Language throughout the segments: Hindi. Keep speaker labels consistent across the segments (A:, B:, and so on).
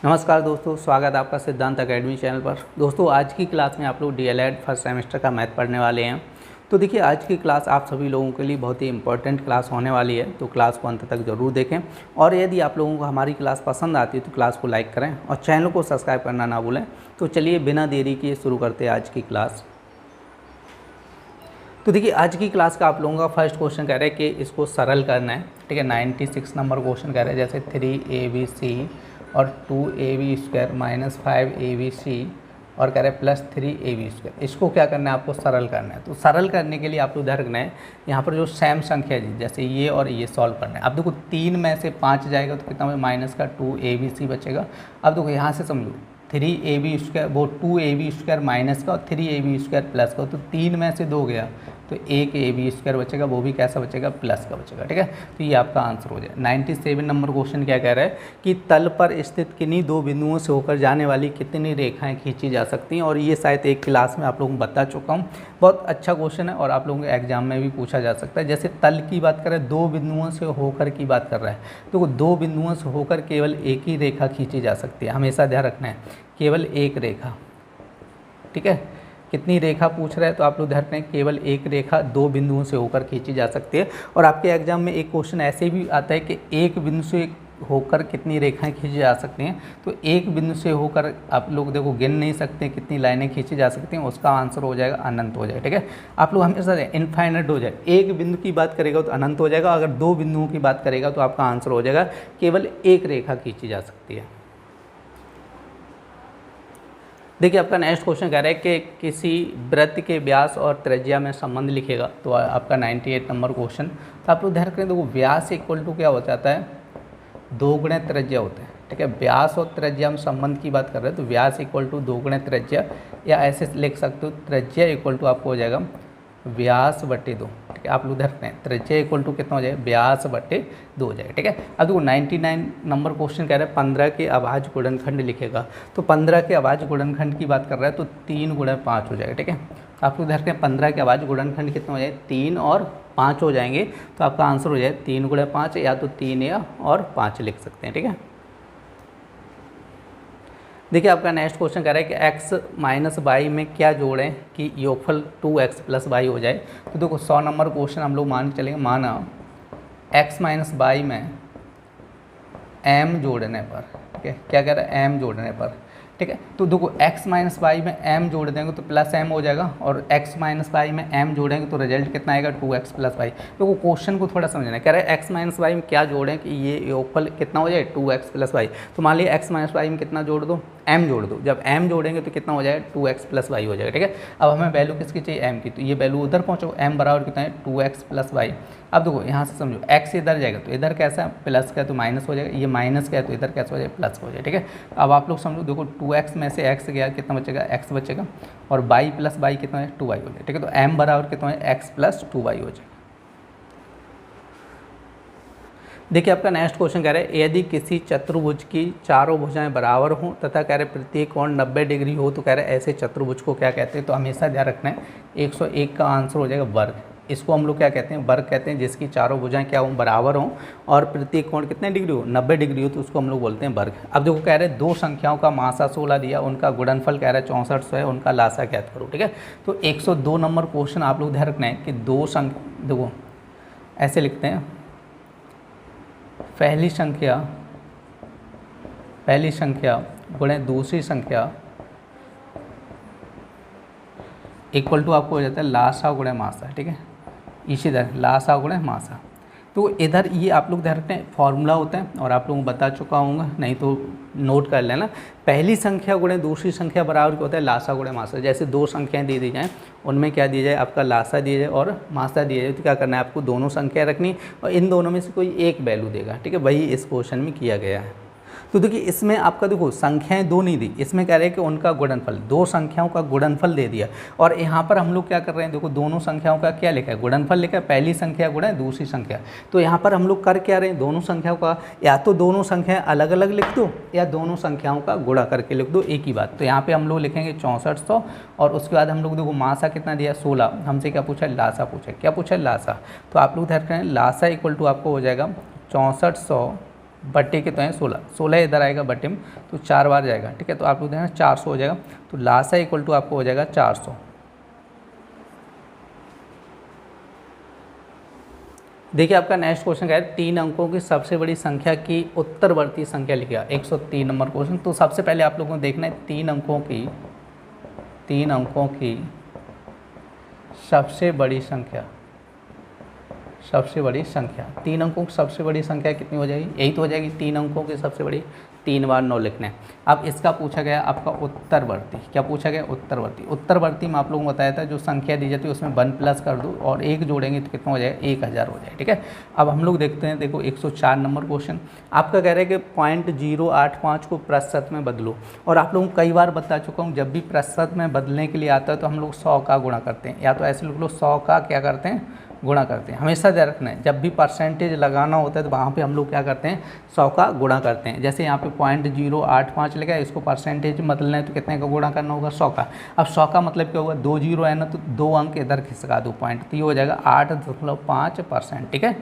A: नमस्कार दोस्तों, स्वागत है आपका सिद्धांत एकेडमी चैनल पर। दोस्तों आज की क्लास में आप लोग डीएलएड फर्स्ट सेमेस्टर का मैथ पढ़ने वाले हैं। तो देखिए आज की क्लास आप सभी लोगों के लिए बहुत ही इंपॉर्टेंट क्लास होने वाली है, तो क्लास को अंत तक ज़रूर देखें। और यदि आप लोगों को हमारी क्लास पसंद आती है तो क्लास को लाइक करें और चैनल को सब्सक्राइब करना ना भूलें। तो चलिए बिना देरी किए शुरू करते हैं आज की क्लास। तो देखिए आज की क्लास का आप लोगों का फर्स्ट क्वेश्चन कह रहे हैं कि इसको सरल करना है। ठीक है, 96 नंबर क्वेश्चन कह रहे हैं, जैसे 3abc और 2ab² माइनस 5abc और कह रहे हैं प्लस 3ab²। इसको क्या करना है, आपको सरल करना है। तो सरल करने के लिए आपको ध्यान रखना है यहाँ पर जो सेम संख्या है, जैसे ये और ये सॉल्व करना है। अब देखो 3 में से 5 जाएगा तो कितना माइनस का 2abc बचेगा। अब देखो यहाँ से समझो 3ab², वो 2ab² माइनस का और 3ab² प्लस का, तो 3 में से 2 गया तो 1ab² बचेगा, वो भी कैसा बचेगा, प्लस का बचेगा। ठीक है, तो ये आपका आंसर हो जाए। 97 नंबर क्वेश्चन क्या कह रहा है कि तल पर स्थित किन्हीं दो बिंदुओं से होकर जाने वाली कितनी रेखाएं खींची जा सकती हैं। और ये शायद एक क्लास में आप लोगों को बता चुका हूँ। बहुत अच्छा क्वेश्चन है और आप लोगों के एग्जाम में भी पूछा जा सकता है। जैसे तल की बात करें, दो बिंदुओं से होकर की बात कर रहा है, तो दो बिंदुओं से होकर केवल एक ही रेखा खींची जा सकती है। हमेशा ध्यान रखना है, केवल एक रेखा। ठीक है, कितनी रेखा पूछ रहा है तो आप लोग ध्यान रखें, केवल एक रेखा दो बिंदुओं से होकर खींची जा सकती है। और आपके एग्जाम में एक क्वेश्चन ऐसे भी आता है कि एक बिंदु से होकर कितनी रेखाएं खींची जा सकती हैं। तो एक बिंदु से होकर आप लोग देखो गिन नहीं सकते कितनी लाइनें खींची जा सकती हैं, उसका आंसर हो जाएगा अनंत हो जाएगा। ठीक है, आप लोग हमेशा इनफाइनाइट हो जाए, एक बिंदु की बात करेगा तो अनंत हो जाएगा, अगर दो बिंदुओं की बात करेगा तो आपका आंसर हो जाएगा केवल एक रेखा खींची जा सकती है। देखिए आपका नेक्स्ट क्वेश्चन कह रहा है कि किसी वृत्त के व्यास और त्रिज्या में संबंध लिखेगा। तो आपका 98 नंबर क्वेश्चन। तो आप लोग ध्यान रखें, देखो व्यास इक्वल टू क्या हो जाता है, 2 गुणे त्रिज्या होता है। ठीक है, व्यास और त्रिज्या में संबंध की बात कर रहे हैं तो व्यास इक्वल टू 2 गुणे त्रिज्या, या ऐसे लिख सकते हो त्रिज्या इक्वल टू आपको हो जाएगा व्यास बटे 2। ठीक है, आप लोग ध्यान रखें, त्रिज्या इक्वल टू कितना हो जाएगा, व्यास बटे 2 हो जाएगा। ठीक है, अब देखो 99 नंबर क्वेश्चन कह रहा है 15 के अभाज्य गुणनखंड लिखेगा। तो 15 के अभाज्य गुणनखंड की बात कर रहा है तो 3 गुणे 5 हो जाएगा। ठीक है, आप लोग ध्यान रखें, 15 के अभाज्य गुणनखंड कितना हो जाएगा, 3 और 5 हो जाएंगे। तो आपका आंसर हो जाए 3 गुणे 5, या तो 3 या और 5 लिख सकते हैं। ठीक है, देखिए आपका नेक्स्ट क्वेश्चन कह रहा है कि x माइनस वाई में क्या जोड़ें कि योगफल 2x प्लस वाई हो जाए। तो देखो 100 नंबर क्वेश्चन हम लोग मान के चलेंगे, माना x माइनस वाई में m जोड़ने पर। ठीक है, क्या कह रहा है, m जोड़ने पर। ठीक है, तो देखो x माइनस वाई में m जोड़ देंगे तो प्लस m हो जाएगा, और x माइनस वाई में m जोड़ेंगे तो रिजल्ट कितना आएगा, 2x प्लस वाई। तो क्वेश्चन को थोड़ा समझना है, कह रहा है x माइनस वाई में क्या जोड़ें कि ये योगफल कितना हो जाए, 2x प्लस वाई। तो मान लिया x माइनस वाई में कितना जोड़ दो, m जोड़ दो। जब m जोड़ेंगे तो कितना हो जाएगा, 2x प्लस वाई हो जाएगा। ठीक है, अब हमें वैल्यू किसकी चाहिए, m की, तो ये वैल्यू उधर पहुँचो, m बराबर कितना है, 2x प्लस वाई। अब देखो यहाँ से समझो x इधर जाएगा तो इधर कैसा प्लस का है तो माइनस हो जाएगा, ये माइनस का है तो इधर कैसा हो जाएगा, प्लस हो जाएगा। ठीक है, अब आप लोग समझो, देखो 2x में से x गया, कितना बचेगा, x बचेगा, और y प्लस वाई कितना है, 2y हो जाएगा। ठीक है, तो m बराबर कितना है, x प्लस 2y हो जाएगा। देखिए आपका नेक्स्ट क्वेश्चन कह रहा है, यदि किसी चतुर्भुज की चारों भुजाएं बराबर हों तथा कह रहे प्रत्येक कोण 90 डिग्री हो तो कह रहे ऐसे चतुर्भुज को क्या कहते हैं। तो हमेशा ध्यान रखना है, 101 का आंसर हो जाएगा वर्ग। इसको हम लोग क्या कहते हैं, वर्ग कहते हैं, जिसकी चारों भुजाएं क्या हों, बराबर हों और प्रत्येक कोण कितने डिग्री हो, 90 डिग्री हो, तो उसको हम लोग बोलते हैं वर्ग। अब देखो कह रहे हैं दो संख्याओं का मासा 16 दिया, उनका गुणनफल कह रहा है 6400 है, उनका लासा ज्ञात करो। ठीक है, तो 102 नंबर क्वेश्चन आप लोग ध्यान रखना है कि दो संख्या, देखो ऐसे लिखते हैं, पहली संख्या गुणे दूसरी संख्या इक्वल टू आपको हो जाता है लासा गुणे मासा। ठीक है, इसी तरह लासा गुणे मासा। तो इधर ये आप लोग ध्यान रखते हैं फॉर्मूला होता है, और आप लोगों को बता चुका हूँ, नहीं तो नोट कर लेना। पहली संख्या गुणे दूसरी संख्या बराबर क्या होता है, लासा गुणे मासा। जैसे दो संख्याएं दे दी जाएँ, उनमें क्या दिया जाए, आपका लासा दिया जाए और मासा दिया जाए। तो क्या करना है, आपको दोनों संख्या रखनी और इन दोनों में से कोई एक वैल्यू देगा। ठीक है, वही इस क्वेश्चन में किया गया है। तो देखिए इसमें आपका देखो संख्याएं दो नहीं दी, इसमें कह रहे हैं कि उनका गुणनफल, दो संख्याओं का गुणनफल दे दिया। और यहाँ पर हम लोग क्या कर रहे हैं, देखो दोनों संख्याओं का क्या लिखा है, गुणनफल लिखा है, पहली संख्या गुणे दूसरी संख्या। तो यहाँ पर हम लोग कर क्या रहे हैं, दोनों संख्याओं का, या तो दोनों संख्याएं अलग अलग लिख दो या दोनों संख्याओं का गुणा करके लिख दो, एक ही बात। तो यहाँ पर हम लोग लिखेंगे 6400, और उसके बाद हम लोग देखो मासा कितना दिया, 16। हमसे क्या पूछा, लासा पूछा। क्या पूछा, लासा। तो आप लोग ध्यान रखें, लासा इक्वल टू आपको हो जाएगा 6400 बट्टे कितना है 16, 16 इधर आएगा बट्टे में तो 4 बार जाएगा, ठीक है। तो आप लोग देखें 400 हो जाएगा, तो लासा इक्वल टू आपको हो जाएगा 400। देखिए आपका नेक्स्ट क्वेश्चन क्या है, 3 अंकों की सबसे बड़ी संख्या की उत्तरवर्ती संख्या लिखिएगा, 103 नंबर क्वेश्चन। तो सबसे पहले आप लोगों को देखना है 3 अंकों की सबसे बड़ी संख्या, 3 अंकों की सबसे बड़ी संख्या कितनी हो जाएगी, यही तो हो जाएगी 3 अंकों की सबसे बड़ी, 3 बार 9 लिखना है। अब इसका पूछा गया आपका उत्तरवर्ती, क्या पूछा गया उत्तरवर्ती में आप लोगों को बताया था जो संख्या दी जाती है उसमें 1 प्लस कर दो और 1 जोड़ेंगे तो कितना हो जाएगा 1000 हो जाएगा, ठीक है। अब हम लोग देखते हैं, देखो 104 नंबर क्वेश्चन आपका कह रहे हैं कि 0.085 को प्रतिशत में बदलो। और आप लोगों को कई बार बता चुका हूँ, जब भी प्रतिशत में बदलने के लिए आता है तो हम लोग 100 का गुणा करते हैं, या तो ऐसे लोग 100 का क्या करते हैं गुणा करते हैं। हमेशा ध्यान रखना है जब भी परसेंटेज लगाना होता है तो वहाँ पे हम लोग क्या करते हैं 100 का गुणा करते हैं। जैसे यहाँ पे 0.085 लिखा है, इसको परसेंटेज बदलना है तो कितने का गुणा करना होगा 100 का। अब 100 का मतलब क्या होगा, 2 जीरो है ना तो 2 अंक इधर खिसका दो पॉइंट, तो ये हो जाएगा 8.5%, ठीक है।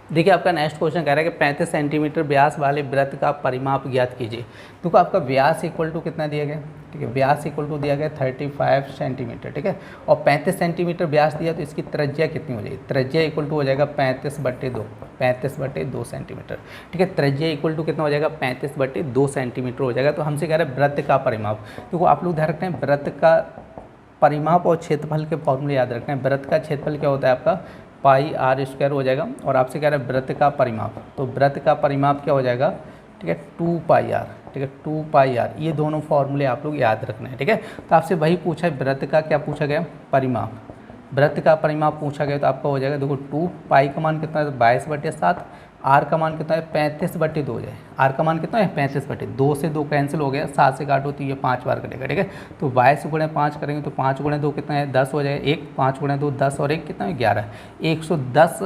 A: देखिए आपका नेक्स्ट क्वेश्चन कह रहा है कि 35 सेंटीमीटर व्यास वाले वृत्त का परिमाप ज्ञात कीजिए। देखो आपका व्यास इक्वल टू कितना दिया गया, ठीक है, व्यास इक्वल टू दिया गया 35 सेंटीमीटर, ठीक है। और 35 सेंटीमीटर व्यास दिया तो इसकी त्रिज्या कितनी हो जाएगी, त्रिज्या इक्वल टू हो जाएगा 35/2 सेंटीमीटर, ठीक है। त्रिज्या इक्वल टू कितना हो जाएगा 35/2 सेंटीमीटर हो जाएगा। तो हमसे कह रहे हैं वृत्त का परिमाप। देखो आप लोग ध्यान रखते हैं वृत्त का परिमाप और क्षेत्रफल के फॉर्मूले याद रखते हैं। वृत्त का क्षेत्रफल क्या होता है आपका πr² हो जाएगा, और आपसे कह रहे हैं वृत्त का परिमाप, तो वृत्त का परिमाप क्या हो जाएगा, ठीक है 2πr, ठीक है 2πr। ये दोनों फॉर्मूले आप लोग याद रखना है, ठीक है। तो आपसे वही पूछा है वृत्त का क्या पूछा गया परिमाप, वृत्त का परिमाप पूछा गया तो आपका हो जाएगा, देखो 2 पाई का मान कितना है 22/7, आर का मान कितना है 35/2 हो जाए, आर का मान कितना है 35/2 से 2 कैंसिल हो गया, 7 से काटो तो ये 5 बार कटेगा, ठीक है। तो 22 गुणे 5 करेंगे तो 5 गुणे 2 कितना है 10 हो जाए, 1 5 गुणे 2 10 और 1 कितना है 11, 110,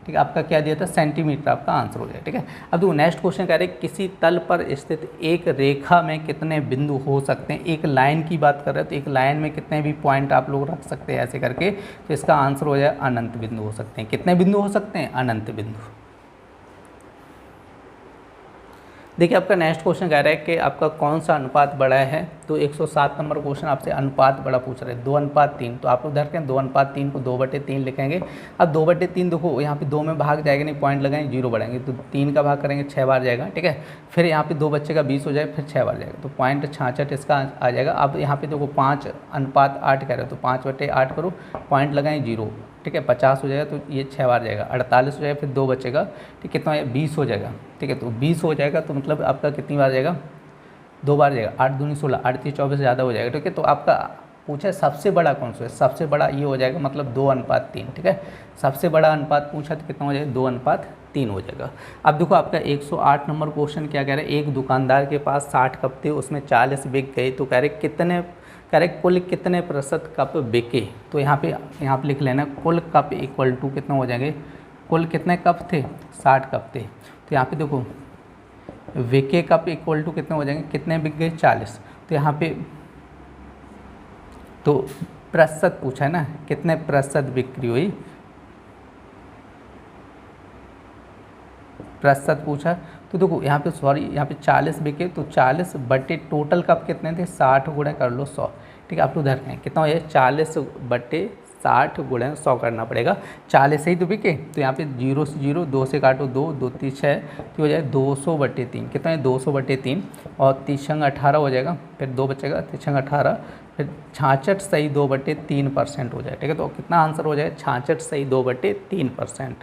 A: ठीक है। आपका क्या दिया था सेंटीमीटर, आपका आंसर हो जाए, ठीक है। अब देखो नेक्स्ट क्वेश्चन कह रहे हैं किसी तल पर स्थित एक रेखा में कितने बिंदु हो सकते हैं। एक लाइन की बात कर रहे हैं तो एक लाइन में कितने भी पॉइंट आप लोग रख सकते हैं ऐसे करके, तो इसका आंसर हो जाए अनंत बिंदु हो सकते हैं। कितने बिंदु हो सकते हैं, अनंत बिंदु। देखिए आपका नेक्स्ट क्वेश्चन कह रहा है कि आपका कौन सा अनुपात बड़ा है, तो 107 नंबर क्वेश्चन आपसे अनुपात बड़ा पूछ रहे हैं 2:3। तो आप लोग ध्यान रखें 2:3 को 2/3 लिखेंगे। अब 2/3 देखो यहाँ पे 2 में भाग जाएगा नहीं, पॉइंट लगाएंगे 0 बढ़ाएंगे तो 3 का भाग करेंगे 6 बार जाएगा, ठीक है। फिर यहाँ पे 2 बच्चे का 20 हो जाए, फिर 6 बार जाएगा तो .66 इसका आ जाएगा। अब यहाँ पे देखो 5:8 कह रहे हो तो 5/8 करो, पॉइंट लगाएं 0, ठीक है 50 हो जाएगा तो ये 6 बार जाएगा, 48 हो जाएगा, फिर 2 बचेगा, ठीक कितना है 20 हो जाएगा, ठीक है। तो 20 हो जाएगा तो मतलब आपका कितनी बार जाएगा 2 बार जाएगा, 8 दूनी 16, 38 24 ज़्यादा हो जाएगा, ठीक है। तो आपका पूछा है सबसे बड़ा कौन सा है, सबसे बड़ा ये हो जाएगा मतलब 2:3, ठीक है। सबसे बड़ा अनुपात पूछा तो कितना हो जाएगा 2:3 हो जाएगा। अब देखो आपका 108 नंबर क्वेश्चन क्या कह रहा है, एक दुकानदार के पास 60 कप थे उसमें 40 बिक गए, तो कह रहे कितने, कह रहे कुल कितने प्रतिशत कप बिके। तो यहाँ पे लिख लेना कुल कप इक्वल टू कितना हो जाएंगे, कुल कितने कप थे 60 कप थे, तो यहाँ पे देखो बिके कप इक्वल टू कितने हो जाएंगे, कितने बिक गए 40, तो यहाँ पे तो प्रतिशत पूछा है ना, कितने प्रतिशत बिक्री हुई, प्रतिशत पूछा। तो देखो यहाँ पे सॉरी यहाँ पे 40 बिके तो 40 बटे टोटल कप कितने थे 60 गुणे कर लो 100, ठीक है। आप लोग ध्यान रखें कितना हो जाए 40/60 गुणे 100 करना पड़ेगा, 40 से ही तो बिके तो यहाँ पे 0 से 0 2 से काटो 2 2 3 6 तो हो जाए 200/3, कितना है 200/3 और 3 18 हो जाएगा, फिर 2 बचेगा 3 18, फिर 66 सही 2/3% हो जाए, ठीक है। तो कितना आंसर हो जाए 66 सही 2/3%।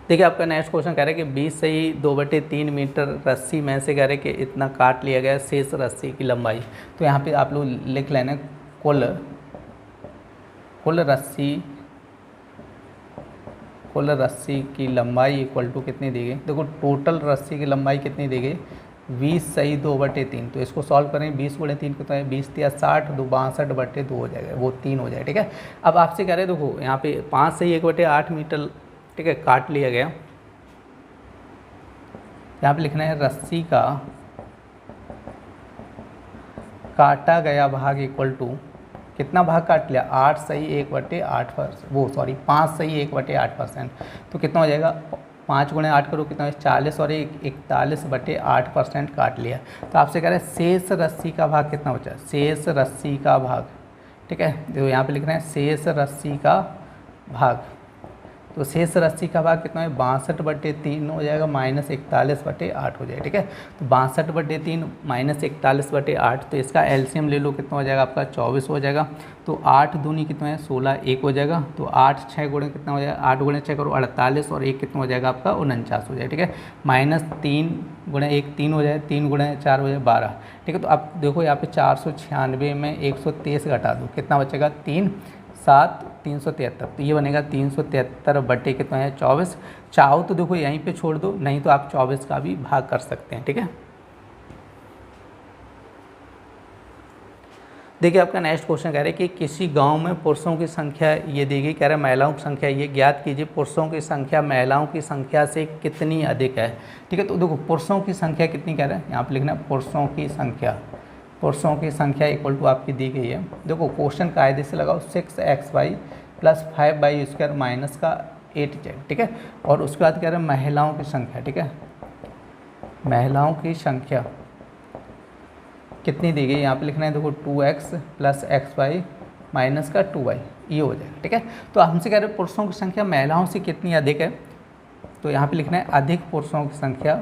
A: देखिए आपका नेक्स्ट क्वेश्चन कह रहे हैं कि 20 सही 2/3 मीटर रस्सी में से कह रहे हैं कि इतना काट लिया गया शेष रस्सी की लंबाई। तो यहाँ पे आप लोग लिख लेना कुल रस्सी की लंबाई इक्वल टू कितनी दी गई। देखो टोटल रस्सी की लंबाई कितनी दी गई 20 सही 2/3। तो इसको सॉल्व करें 20 गुणे 3 कितना है 20 या 60 2 62/2 हो जाएगा, वो 3 हो जाएगा, ठीक है। अब आपसे कह रहे हैं देखो यहाँ पे 5 सही 1/8 मीटर, ठीक है, काट लिया गया। यहाँ पे लिखना है रस्सी का काटा गया भाग इक्वल टू कितना भाग काट लिया, 8 सही 1/8%, वो सॉरी 5 सही 1/8%। तो कितना हो जाएगा, 5 × 8 करो कितना है 40 और 41/8% काट लिया। तो आपसे कह रहे हैं शेष रस्सी का भाग कितना बचा, शेष रस्सी का भाग, ठीक है। देखो यहाँ पे लिख रहे हैं शेष रस्सी का भाग। तो शेष रस्सी का भाग कितना है, 62/3 हो जाएगा -41/8 हो जाएगा, ठीक है। तो 62/3 -41/8, तो इसका एलसीएम ले लो, कितना हो जाएगा आपका 24 हो जाएगा। तो 8 दूनी कितना है 16, 1 हो जाएगा। तो 8 6 गुणे कितना हो जाएगा, 8 × 6 करो 48 और 1 कितना हो जाएगा आपका 49 हो जाएगा, ठीक है। -3 × 1 3 हो जाएगा, 3 × 4 हो जाएगा 12, ठीक है। तो अब देखो यहाँ पे 496 में 123 घटा दो, कितना बचेगा 3 7 373, तो ये बनेगा 373 कितना है 24। चाहो तो देखो यहीं पे छोड़ दो, नहीं तो आप 24 का भी भाग कर सकते हैं, ठीक है। देखिए आपका नेक्स्ट क्वेश्चन कह रहा है कि किसी गांव में पुरुषों की संख्या ये दी गई, कह रहा है महिलाओं की संख्या ये ज्ञात कीजिए, पुरुषों की संख्या महिलाओं की संख्या से कितनी अधिक है, ठीक है। तो देखो पुरुषों की संख्या कितनी कह रहा है, यहाँ पर लिखना है पुरुषों की संख्या, पुरुषों की संख्या इक्वल टू आपकी दी गई है। देखो क्वेश्चन कायदे से लगाओ 6xy + 5y² माइनस का 8z, ठीक है। और उसके बाद कह रहे हैं महिलाओं की संख्या, ठीक है, महिलाओं की संख्या कितनी दी गई, यहाँ पे लिखना है देखो 2x + xy माइनस का 2y, ये हो जाएगा, ठीक है। तो हमसे कह रहे हैं पुरुषों की संख्या महिलाओं से कितनी अधिक है, तो यहाँ पे लिखना है अधिक पुरुषों की संख्या,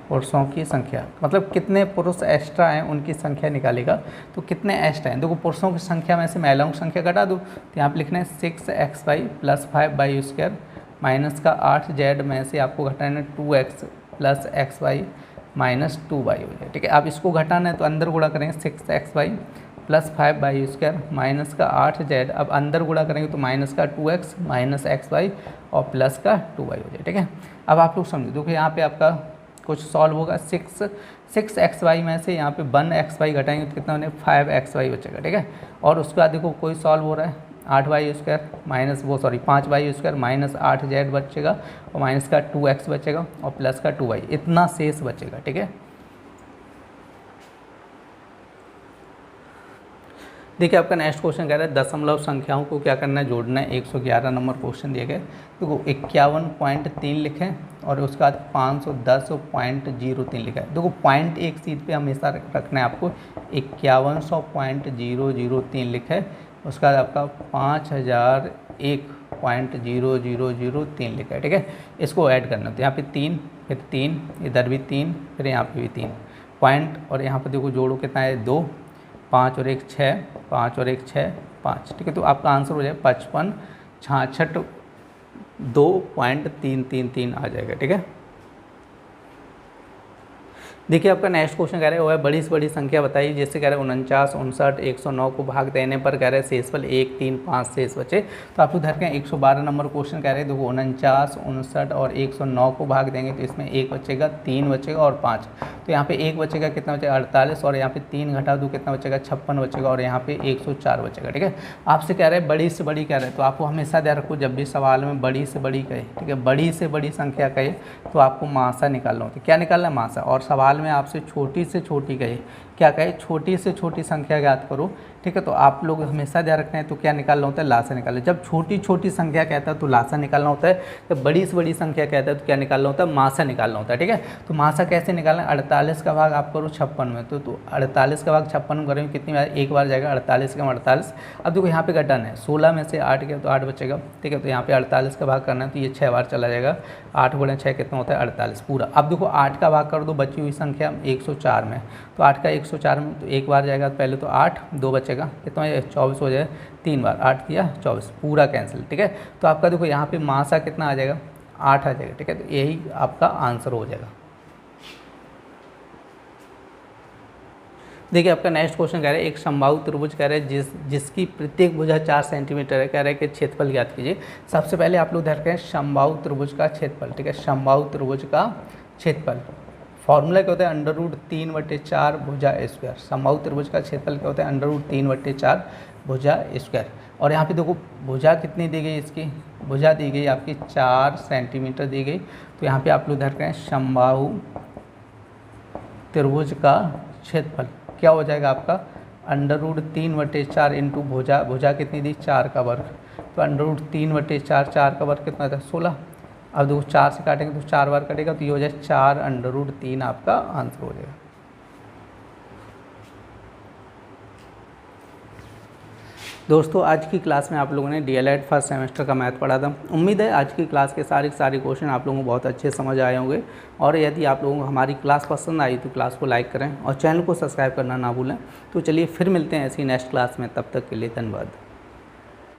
A: पुरुषों की संख्या मतलब कितने पुरुष एक्स्ट्रा हैं उनकी संख्या निकालेगा। तो कितने एक्स्ट्रा हैं, देखो पुरुषों की संख्या में से महिलाओं की संख्या घटा दो, तो यहाँ पे लिखना है 6xy + 5y² माइनस का 8z में से आपको घटाना है 2x + xy माइनस 2y हो जाए, ठीक है। अब इसको घटाना है तो अंदर गुणा करेंगे 6xy + 5y² माइनस का 8z, अब अंदर गुणा करेंगे तो माइनस का 2x माइनस xy और प्लस का 2y हो जाए, ठीक है। अब आप लोग समझो, देखो यहाँ पे आपका कुछ सॉल्व होगा, 6xy में से यहाँ पे 1xy घटाएंगे तो कितना बने 5xy बचेगा, ठीक है। और उसके बाद देखो कोई सॉल्व हो रहा है 8y² minus 5y² minus 8z बचेगा और माइनस का 2x बचेगा और प्लस का 2y, इतना शेष बचेगा, ठीक है। देखिए आपका नेक्स्ट क्वेश्चन कह रहा है दशमलव संख्याओं को क्या करना है, जोड़ना है। 111 नंबर क्वेश्चन दिया गया, देखो 51.3 लिखें और उसके बाद 510.03 लिखा है। देखो पॉइंट एक सीट पे हमेशा रखना है आपको, 5100.003 लिखा है, उसके बाद आपका 5001.0003 लिखा है, ठीक है। इसको ऐड करना तो यहाँ पे 3 फिर 3 इधर भी 3 फिर यहाँ पे भी 3 पॉइंट, और यहाँ पर देखो जोड़ो कितना है 2, 5 और 1 6, 5 और 1 6 5, ठीक है। तो आपका आंसर हो जाए 55 66 2.333 आ जाएगा, ठीक है। देखिए आपका नेक्स्ट क्वेश्चन कह रहे हैं वो है बड़ी से बड़ी संख्या बताइए, जैसे कह रहे हैं 49 59 109 को भाग देने पर कह रहे हैं शेषफल 1 3 5 शेष बचे। तो आप लोग धर के 112 नंबर क्वेश्चन कह रहे हैं, देखो 49 59 और 109 को भाग देंगे तो इसमें 1 बचेगा 3 बचेगा और 5, तो यहाँ पे 1 बचेगा कितना बचेगा 48 और यहाँ पे 3 घटा दो कितना बचेगा 56 बचेगा और यहाँ पे 104 बचेगा, ठीक है। आपसे कह रहे हैं बड़ी से बड़ी कह रहे हैं, तो आपको हमेशा ध्यान रखो जब भी सवाल में बड़ी से बड़ी कहे, ठीक है, बड़ी से बड़ी संख्या कहे तो आपको मासा निकालना होता है। क्या निकालना है मासा, और सवाल में आपसे छोटी से छोटी कहे, क्या कहे छोटी से छोटी संख्या ज्ञात करो, ठीक है। तो आप लोग हमेशा ध्यान रखना है तो क्या निकालना होता है लासा निकालना। जब छोटी छोटी संख्या कहता है तो लासा निकालना होता है, जब बड़ी से बड़ी संख्या कहता है तो क्या निकालना होता है मासा निकालना होता है, ठीक है। तो मासा कैसे निकालना है, 48 का भाग आप करो 56 में, तो 48 का भाग 56 में करेंगे कितनी बार, एक बार जाएगा 48 का 48। अब देखो यहाँ पे घटाना है 16 में से 8 गया तो 8 बचेगा, ठीक है। तो यहाँ पे 48 का भाग करना है तो ये 6 बार चला जाएगा, 8 × 6 कितना होता है 48 पूरा। अब देखो 8 का भाग कर दो बची हुई संख्या 104 में, तो 8 का 104 में तो एक बार जाएगा पहले तो 8 2 बचेगा कितना 24 हो जाए, 3 बार 8 किया 24 पूरा कैंसिल, ठीक है। तो आपका देखो यहाँ पे मासा कितना आ जाएगा 8 आ जाएगा, ठीक है। तो यही आपका आंसर हो जाएगा। देखिए आपका नेक्स्ट क्वेश्चन कह रहे हैं एक समबाहु त्रिभुज कह रहे हैं जिसकी प्रत्येक भुजा 4 सेंटीमीटर है, कह रहे हैं कि क्षेत्रफल ज्ञात कीजिए। सबसे पहले आप लोग ध्यान रखें समबाहु त्रिभुज का क्षेत्रफल, ठीक है, समबाहु त्रिभुज का क्षेत्रफल फॉर्मूला क्या होता है √3/4 भुजा स्क्वायर। समबाहु त्रिभुज का क्षेत्रफल क्या होता है √3/4 भुजा स्क्वायर। और यहाँ पे देखो भुजा कितनी दी गई, इसकी भुजा दी गई आपकी 4 सेंटीमीटर दी गई। तो यहाँ पे आप लोग ध्यान रखें समबाहु त्रिभुज का क्षेत्रफल क्या हो जाएगा आपका √3/4 इंटू भुजा, भुजा कितनी दी 4 का वर्ग, तो √3/4, 4 का वर्ग कितना था 16। अब देखो 4 से काटेंगे तो 4 बार कटेगा, तो ये हो जाए 4√3 आपका आंसर हो जाएगा। दोस्तों आज की क्लास में आप लोगों ने DLED फर्स्ट सेमेस्टर का मैथ पढ़ा था। उम्मीद है आज की क्लास के सारे क्वेश्चन आप लोगों को बहुत अच्छे समझ आए होंगे। और यदि आप लोगों को हमारी क्लास पसंद आई तो क्लास को लाइक करें और चैनल को सब्सक्राइब करना ना भूलें। तो चलिए फिर मिलते हैं ऐसी नेक्स्ट क्लास में, तब तक के लिए धन्यवाद।